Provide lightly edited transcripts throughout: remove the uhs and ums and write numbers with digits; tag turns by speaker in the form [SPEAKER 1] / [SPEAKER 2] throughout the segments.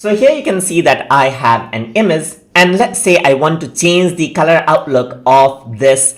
[SPEAKER 1] So here you can see that I have an image, and let's say I want to change the color outlook of this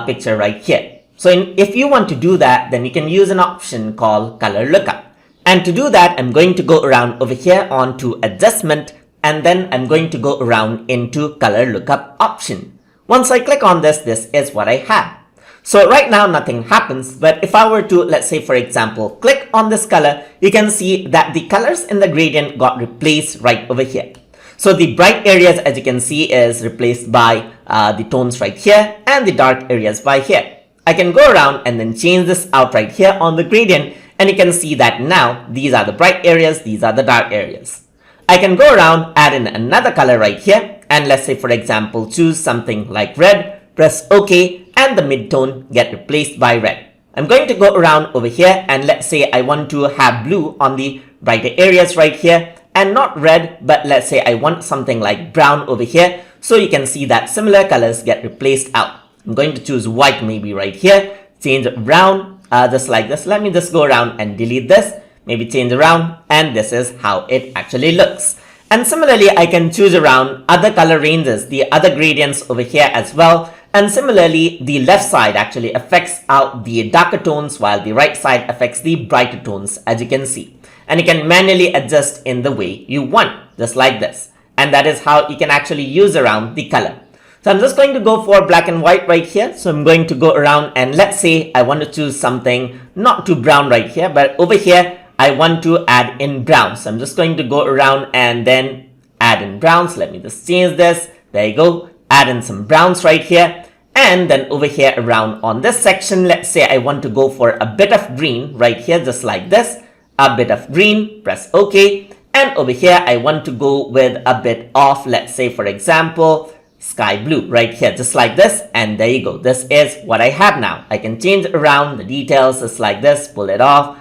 [SPEAKER 1] picture right here. So if you want to do that, then you can use an option called Color Lookup. And to do that, I'm going to go around over here onto Adjustment, and then I'm going to go around into Color Lookup option. Once I click on this is what I have. So right now nothing happens, but if I were to, let's say for example, click on this color, you can see that the colors in the gradient got replaced right over here. So the bright areas, as you can see, is replaced by the tones right here, and the dark areas by here. I can go around and then change this out right here on the gradient, and you can see that now these are the bright areas, these are the dark areas. I can go around, add in another color right here, and let's say for example choose something like red, press OK, and the midtone get replaced by red. I'm going to go around over here, and let's say I want to have blue on the brighter areas right here, and not red, but let's say I want something like brown over here, so you can see that similar colors get replaced out. I'm going to choose white maybe right here, change brown, just like this. Let me just go around and delete this, maybe change around, and this is how it actually looks. And similarly, I can choose around other color ranges, the other gradients over here as well. And similarly, the left side actually affects out the darker tones, while the right side affects the brighter tones, as you can see. And you can manually adjust in the way you want, just like this. And that is how you can actually use around the color. So I'm just going to go for black and white right here. So I'm going to go around, and let's say I want to choose something not too brown right here, but over here I want to add in brown. So I'm just going to go around and then add in browns. Let me just change this. There you go. Add in some browns right here. And then over here around on this section, let's say I want to go for a bit of green right here, just like this. A bit of green, press OK. And over here, I want to go with a bit of, let's say for example, sky blue right here, just like this. And there you go. This is what I have now. I can change around the details just like this, pull it off,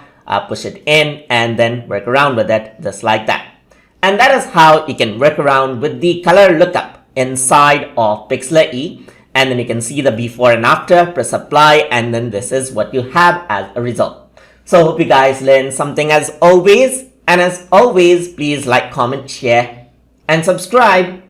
[SPEAKER 1] push it in, and then work around with it just like that. And that is how you can work around with the color lookup inside of Pixlr E. And then you can see the before and after, press apply, and then this is what you have as a result. So hope you guys learned something as always. And as always, please like, comment, share, and subscribe.